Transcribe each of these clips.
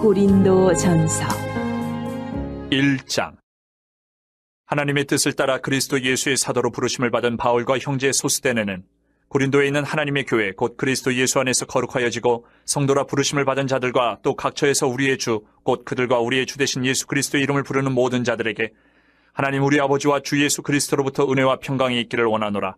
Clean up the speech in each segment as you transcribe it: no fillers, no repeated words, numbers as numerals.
고린도전서 1장. 하나님의 뜻을 따라 그리스도 예수의 사도로 부르심을 받은 바울과 형제 소스데네는 고린도에 있는 하나님의 교회 곧 그리스도 예수 안에서 거룩하여지고 성도라 부르심을 받은 자들과 또 각처에서 우리의 주 곧 그들과 우리의 주 되신 예수 그리스도의 이름을 부르는 모든 자들에게 하나님 우리 아버지와 주 예수 그리스도로부터 은혜와 평강이 있기를 원하노라.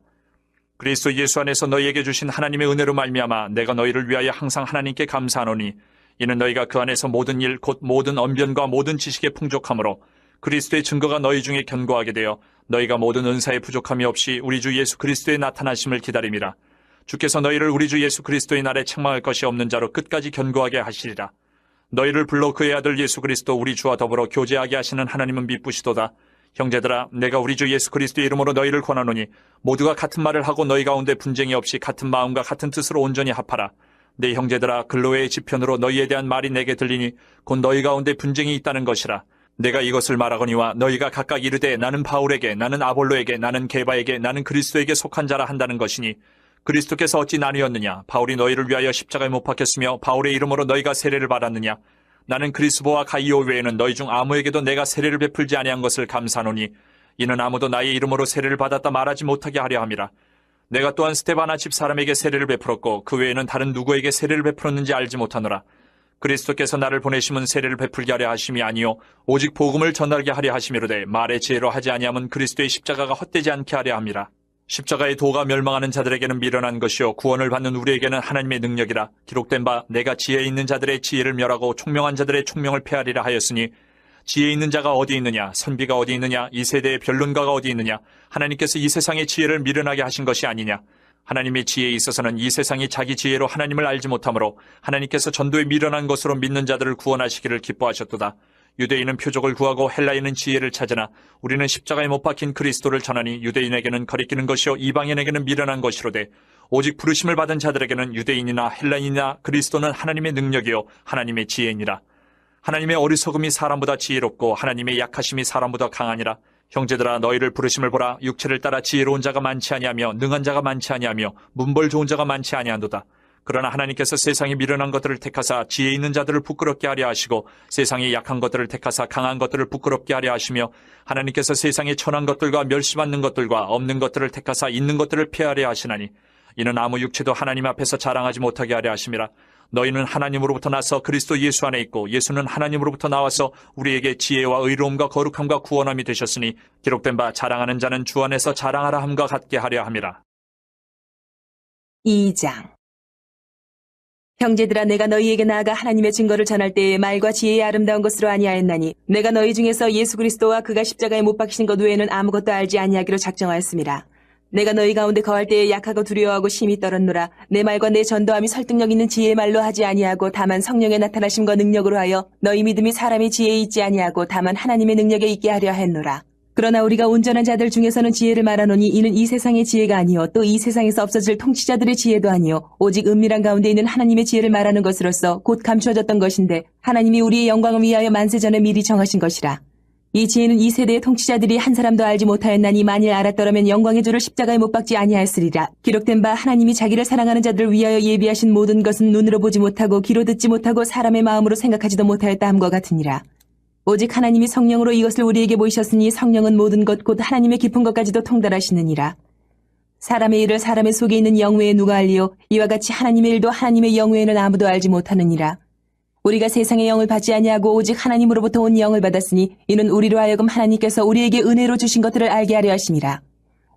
그리스도 예수 안에서 너희에게 주신 하나님의 은혜로 말미암아 내가 너희를 위하여 항상 하나님께 감사하노니 이는 너희가 그 안에서 모든 일 곧 모든 언변과 모든 지식에 풍족함으로 그리스도의 증거가 너희 중에 견고하게 되어 너희가 모든 은사에 부족함이 없이 우리 주 예수 그리스도의 나타나심을 기다림이라. 주께서 너희를 우리 주 예수 그리스도의 날에 책망할 것이 없는 자로 끝까지 견고하게 하시리라. 너희를 불러 그의 아들 예수 그리스도 우리 주와 더불어 교제하게 하시는 하나님은 미쁘시도다. 형제들아, 내가 우리 주 예수 그리스도의 이름으로 너희를 권하노니 모두가 같은 말을 하고 너희 가운데 분쟁이 없이 같은 마음과 같은 뜻으로 온전히 합하라. 내 형제들아, 글로의 지편으로 너희에 대한 말이 내게 들리니 곧 너희 가운데 분쟁이 있다는 것이라. 내가 이것을 말하거니와 너희가 각각 이르되 나는 바울에게, 나는 아볼로에게, 나는 게바에게, 나는 그리스도에게 속한 자라 한다는 것이니 그리스도께서 어찌 나뉘었느냐? 바울이 너희를 위하여 십자가에 못 박혔으며 바울의 이름으로 너희가 세례를 받았느냐? 나는 그리스보와 가이오 외에는 너희 중 아무에게도 내가 세례를 베풀지 아니한 것을 감사하노니 이는 아무도 나의 이름으로 세례를 받았다 말하지 못하게 하려 함이라. 내가 또한 스데바나 집 사람에게 세례를 베풀었고 그 외에는 다른 누구에게 세례를 베풀었는지 알지 못하노라. 그리스도께서 나를 보내심은 세례를 베풀게 하려 하심이 아니요 오직 복음을 전하게 하려 하심이로되 말의 지혜로 하지 아니함은 그리스도의 십자가가 헛되지 않게 하려 함이라. 십자가의 도가 멸망하는 자들에게는 미련한 것이요 구원을 받는 우리에게는 하나님의 능력이라. 기록된 바 내가 지혜 있는 자들의 지혜를 멸하고 총명한 자들의 총명을 폐하리라 하였으니 지혜 있는 자가 어디 있느냐? 선비가 어디 있느냐? 이 세대의 변론가가 어디 있느냐? 하나님께서 이 세상의 지혜를 미련하게 하신 것이 아니냐? 하나님의 지혜에 있어서는 이 세상이 자기 지혜로 하나님을 알지 못하므로 하나님께서 전도에 미련한 것으로 믿는 자들을 구원하시기를 기뻐하셨도다. 유대인은 표적을 구하고 헬라인은 지혜를 찾으나 우리는 십자가에 못 박힌 그리스도를 전하니 유대인에게는 거리끼는 것이요 이방인에게는 미련한 것이로되 오직 부르심을 받은 자들에게는 유대인이나 헬라인이나 그리스도는 하나님의 능력이요 하나님의 지혜니라. 하나님의 어리석음이 사람보다 지혜롭고 하나님의 약하심이 사람보다 강하니라. 형제들아, 너희를 부르심을 보라. 육체를 따라 지혜로운 자가 많지 아니하며 능한 자가 많지 아니하며 문벌 좋은 자가 많지 아니한도다. 그러나 하나님께서 세상에 미련한 것들을 택하사 지혜 있는 자들을 부끄럽게 하려 하시고 세상에 약한 것들을 택하사 강한 것들을 부끄럽게 하려 하시며 하나님께서 세상에 천한 것들과 멸시받는 것들과 없는 것들을 택하사 있는 것들을 폐하려 하시나니 이는 아무 육체도 하나님 앞에서 자랑하지 못하게 하려 하심이라. 너희는 하나님으로부터 나서 그리스도 예수 안에 있고 예수는 하나님으로부터 나와서 우리에게 지혜와 의로움과 거룩함과 구원함이 되셨으니 기록된 바 자랑하는 자는 주 안에서 자랑하라 함과 같게 하려 함이라. 2장. 형제들아, 내가 너희에게 나아가 하나님의 증거를 전할 때에 말과 지혜의 아름다운 것으로 아니하였나니 내가 너희 중에서 예수 그리스도와 그가 십자가에 못 박히신 것 외에는 아무것도 알지 아니하기로 작정하였습니다. 내가 너희 가운데 거할 때에 약하고 두려워하고 심히 떨었노라. 내 말과 내 전도함이 설득력 있는 지혜의 말로 하지 아니하고 다만 성령의 나타나심과 능력으로 하여 너희 믿음이 사람의 지혜에 있지 아니하고 다만 하나님의 능력에 있게 하려 했노라. 그러나 우리가 온전한 자들 중에서는 지혜를 말하노니 이는 이 세상의 지혜가 아니요 또 이 세상에서 없어질 통치자들의 지혜도 아니요 오직 은밀한 가운데 있는 하나님의 지혜를 말하는 것으로서 곧 감추어졌던 것인데 하나님이 우리의 영광을 위하여 만세 전에 미리 정하신 것이라. 이 지혜는 이 세대의 통치자들이 한 사람도 알지 못하였나니 만일 알았더라면 영광의 주를 십자가에 못 박지 아니하였으리라. 기록된 바 하나님이 자기를 사랑하는 자들을 위하여 예비하신 모든 것은 눈으로 보지 못하고 귀로 듣지 못하고 사람의 마음으로 생각하지도 못하였다 함과 같으니라. 오직 하나님이 성령으로 이것을 우리에게 보이셨으니 성령은 모든 것 곧 하나님의 깊은 것까지도 통달하시느니라. 사람의 일을 사람의 속에 있는 영 외에 누가 알리요? 이와 같이 하나님의 일도 하나님의 영 외에는 아무도 알지 못하느니라. 우리가 세상의 영을 받지 아니하고 오직 하나님으로부터 온 영을 받았으니 이는 우리로 하여금 하나님께서 우리에게 은혜로 주신 것들을 알게 하려 하심이라.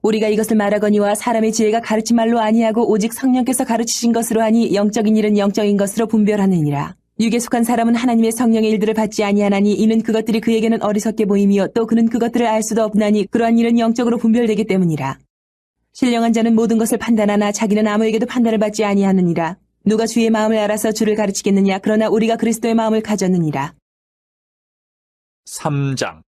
우리가 이것을 말하거니와 사람의 지혜가 가르친 말로 아니하고 오직 성령께서 가르치신 것으로 하니 영적인 일은 영적인 것으로 분별하느니라. 육에 속한 사람은 하나님의 성령의 일들을 받지 아니하나니 이는 그것들이 그에게는 어리석게 보임이요 또 그는 그것들을 알 수도 없나니 그러한 일은 영적으로 분별되기 때문이라. 신령한 자는 모든 것을 판단하나 자기는 아무에게도 판단을 받지 아니하느니라. 누가 주의 마음을 알아서 주를 가르치겠느냐? 그러나 우리가 그리스도의 마음을 가졌느니라. 3장.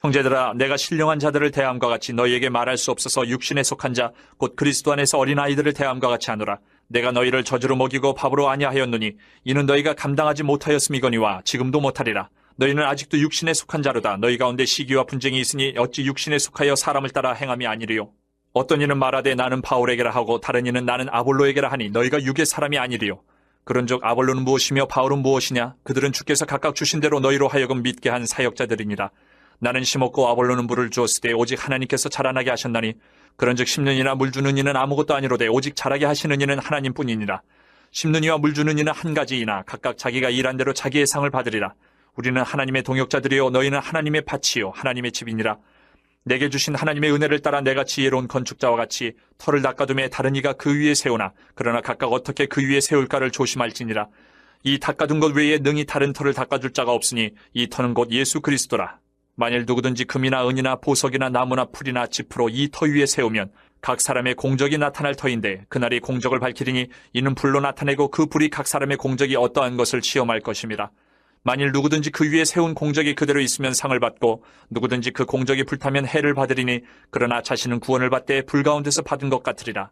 형제들아, 내가 신령한 자들을 대함과 같이 너희에게 말할 수 없어서 육신에 속한 자 곧 그리스도 안에서 어린아이들을 대함과 같이 하노라. 내가 너희를 저주로 먹이고 밥으로 아니하였노니 이는 너희가 감당하지 못하였음이거니와 지금도 못하리라. 너희는 아직도 육신에 속한 자로다. 너희 가운데 시기와 분쟁이 있으니 어찌 육신에 속하여 사람을 따라 행함이 아니리요. 어떤 이는 말하되 나는 바울에게라 하고 다른 이는 나는 아볼로에게라 하니 너희가 육의 사람이 아니리요. 그런즉 아볼로는 무엇이며 바울은 무엇이냐? 그들은 주께서 각각 주신 대로 너희로 하여금 믿게 한 사역자들이니라. 나는 심었고 아볼로는 물을 주었을 때 오직 하나님께서 자라나게 하셨나니 그런즉 심는 이나 물 주는 이는 아무것도 아니로되 오직 자라게 하시는 이는 하나님뿐이니라. 심는 이와 물 주는 이는 한 가지이나 각각 자기가 일한 대로 자기의 상을 받으리라. 우리는 하나님의 동역자들이요 너희는 하나님의 밭이요 하나님의 집이니라. 내게 주신 하나님의 은혜를 따라 내가 지혜로운 건축자와 같이 터를 닦아둠에 다른 이가 그 위에 세우나 그러나 각각 어떻게 그 위에 세울까를 조심할지니라. 이 닦아둔 것 외에 능히 다른 터를 닦아줄 자가 없으니 이 터는 곧 예수 그리스도라. 만일 누구든지 금이나 은이나 보석이나 나무나 풀이나 짚으로 이 터 위에 세우면 각 사람의 공적이 나타날 터인데 그날이 공적을 밝히리니 이는 불로 나타내고 그 불이 각 사람의 공적이 어떠한 것을 시험할 것입니다. 만일 누구든지 그 위에 세운 공적이 그대로 있으면 상을 받고 누구든지 그 공적이 불타면 해를 받으리니 그러나 자신은 구원을 받되 불 가운데서 받은 것 같으리라.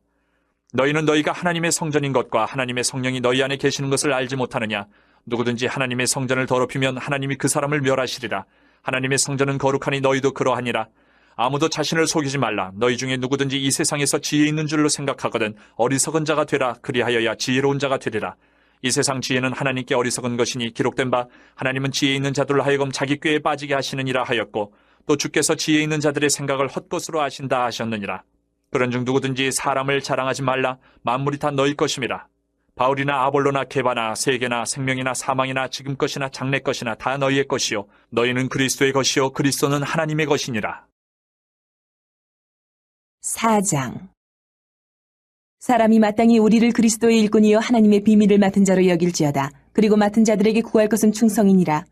너희는 너희가 하나님의 성전인 것과 하나님의 성령이 너희 안에 계시는 것을 알지 못하느냐? 누구든지 하나님의 성전을 더럽히면 하나님이 그 사람을 멸하시리라. 하나님의 성전은 거룩하니 너희도 그러하니라. 아무도 자신을 속이지 말라. 너희 중에 누구든지 이 세상에서 지혜 있는 줄로 생각하거든 어리석은 자가 되라. 그리하여야 지혜로운 자가 되리라. 이 세상 지혜는 하나님께 어리석은 것이니 기록된 바 하나님은 지혜 있는 자들로 하여금 자기 꾀에 빠지게 하시느니라 하였고 또 주께서 지혜 있는 자들의 생각을 헛것으로 하신다 하셨느니라. 그런즉 누구든지 사람을 자랑하지 말라. 만물이 다 너희 것임이라. 바울이나 아볼로나 게바나 세계나 생명이나 사망이나 지금 것이나 장래 것이나 다 너희의 것이요 너희는 그리스도의 것이요 그리스도는 하나님의 것이니라. 4장. 사람이 마땅히 우리를 그리스도의 일꾼이요 하나님의 비밀을 맡은 자로 여길지어다. 그리고 맡은 자들에게 구할 것은 충성이니라.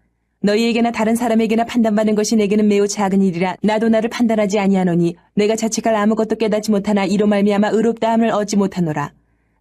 너희에게나 다른 사람에게나 판단받는 것이 내게는 매우 작은 일이라. 나도 나를 판단하지 아니하노니 내가 자책할 아무것도 깨닫지 못하나 이로 말미암아 의롭다함을 얻지 못하노라.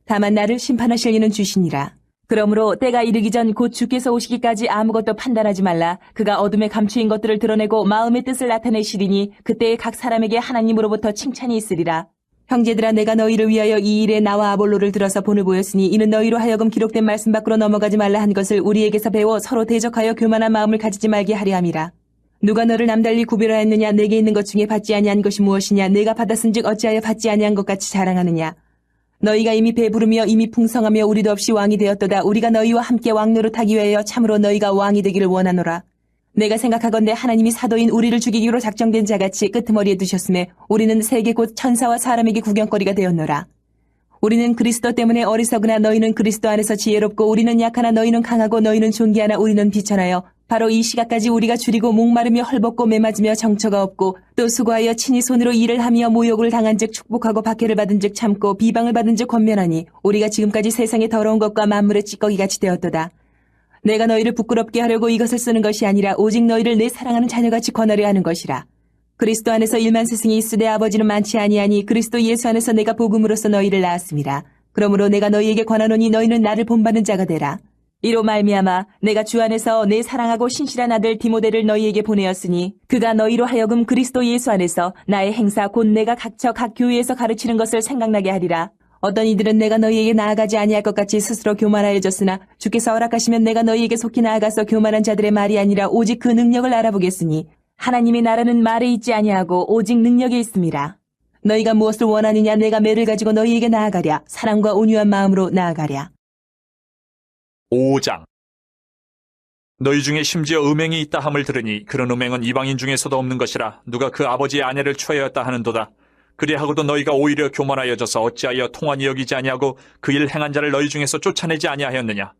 다만 나를 심판하실 이는 주시니라. 그러므로 때가 이르기 전 곧 주께서 오시기까지 아무것도 판단하지 말라. 그가 어둠에 감추인 것들을 드러내고 마음의 뜻을 나타내시리니 그때에 각 사람에게 하나님으로부터 칭찬이 있으리라. 형제들아, 내가 너희를 위하여 이 일에 나와 아볼로를 들어서 본을 보였으니 이는 너희로 하여금 기록된 말씀 밖으로 넘어가지 말라 한 것을 우리에게서 배워 서로 대적하여 교만한 마음을 가지지 말게 하려 함이라. 누가 너를 남달리 구별하였느냐? 내게 있는 것 중에 받지 아니한 것이 무엇이냐? 내가 받았은즉 어찌하여 받지 아니한 것 같이 자랑하느냐? 너희가 이미 배부르며 이미 풍성하며 우리도 없이 왕이 되었도다. 우리가 너희와 함께 왕노릇하기 위하여 참으로 너희가 왕이 되기를 원하노라. 내가 생각하건대 하나님이 사도인 우리를 죽이기로 작정된 자같이 끄트머리에 두셨음에 우리는 세계 곧 천사와 사람에게 구경거리가 되었노라. 우리는 그리스도 때문에 어리석으나 너희는 그리스도 안에서 지혜롭고 우리는 약하나 너희는 강하고 너희는 존귀하나 우리는 비천하여 바로 이 시각까지 우리가 줄이고 목마르며 헐벗고 매맞으며 정처가 없고 또 수고하여 친히 손으로 일을 하며 모욕을 당한 즉 축복하고 박해를 받은 즉 참고 비방을 받은 즉 권면하니 우리가 지금까지 세상의 더러운 것과 만물의 찌꺼기같이 되었도다. 내가 너희를 부끄럽게 하려고 이것을 쓰는 것이 아니라 오직 너희를 내 사랑하는 자녀같이 권하려 하는 것이라. 그리스도 안에서 일만 스승이 있으되 아버지는 많지 아니하니 그리스도 예수 안에서 내가 복음으로써 너희를 낳았습니다. 그러므로 내가 너희에게 권하노니 너희는 나를 본받는 자가 되라. 이로 말미암아 내가 주 안에서 내 사랑하고 신실한 아들 디모데를 너희에게 보내었으니 그가 너희로 하여금 그리스도 예수 안에서 나의 행사 곧 내가 각처 각 교회에서 가르치는 것을 생각나게 하리라. 어떤 이들은 내가 너희에게 나아가지 아니할 것 같이 스스로 교만하여졌으나 주께서 허락하시면 내가 너희에게 속히 나아가서 교만한 자들의 말이 아니라 오직 그 능력을 알아보겠으니 하나님의 나라는 말에 있지 아니하고 오직 능력에 있습니다. 너희가 무엇을 원하느냐? 내가 매를 가지고 너희에게 나아가랴. 사랑과 온유한 마음으로 나아가랴. 5장. 너희 중에 심지어 음행이 있다 함을 들으니 그런 음행은 이방인 중에서도 없는 것이라. 누가 그 아버지의 아내를 취하였다 하는도다. 그리하고도 너희가 오히려 교만하여져서 어찌하여 통한이 여기지 아니하고 그 일 행한 자를 너희 중에서 쫓아내지 아니하였느냐?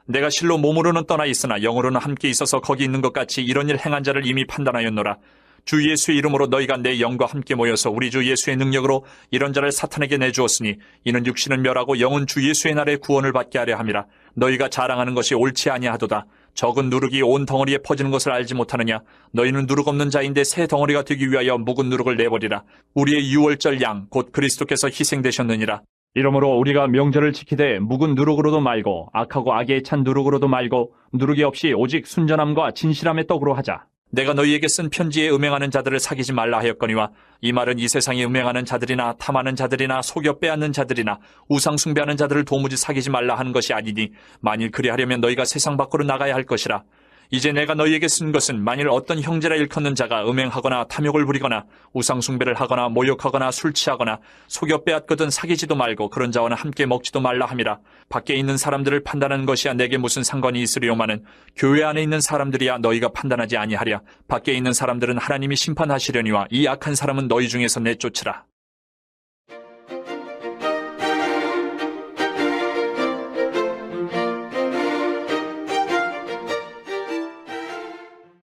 내가 실로 몸으로는 떠나 있으나 영으로는 함께 있어서 거기 있는 것 같이 이런 일 행한 자를 이미 판단하였노라. 주 예수의 이름으로 너희가 내 영과 함께 모여서 우리 주 예수의 능력으로 이런 자를 사탄에게 내주었으니 이는 육신은 멸하고 영은 주 예수의 날에 구원을 받게 하려 함이라. 너희가 자랑하는 것이 옳지 아니하도다. 적은 누룩이 온 덩어리에 퍼지는 것을 알지 못하느냐? 너희는 누룩 없는 자인데 새 덩어리가 되기 위하여 묵은 누룩을 내버리라. 우리의 유월절 양 곧 그리스도께서 희생되셨느니라. 이러므로 우리가 명절을 지키되 묵은 누룩으로도 말고 악하고 악에 찬 누룩으로도 말고 누룩이 없이 오직 순전함과 진실함의 떡으로 하자. 내가 너희에게 쓴 편지에 음행하는 자들을 사귀지 말라 하였거니와 이 말은 이 세상에 음행하는 자들이나 탐하는 자들이나 속여 빼앗는 자들이나 우상 숭배하는 자들을 도무지 사귀지 말라 하는 것이 아니니 만일 그리하려면 너희가 세상 밖으로 나가야 할 것이라. 이제 내가 너희에게 쓴 것은 만일 어떤 형제라 일컫는 자가 음행하거나 탐욕을 부리거나 우상숭배를 하거나 모욕하거나 술 취하거나 속여 빼앗거든 사귀지도 말고 그런 자와는 함께 먹지도 말라 함이라. 밖에 있는 사람들을 판단하는 것이야 내게 무슨 상관이 있으리오마는 교회 안에 있는 사람들이야 너희가 판단하지 아니하랴. 밖에 있는 사람들은 하나님이 심판하시려니와 이 악한 사람은 너희 중에서 내쫓으라.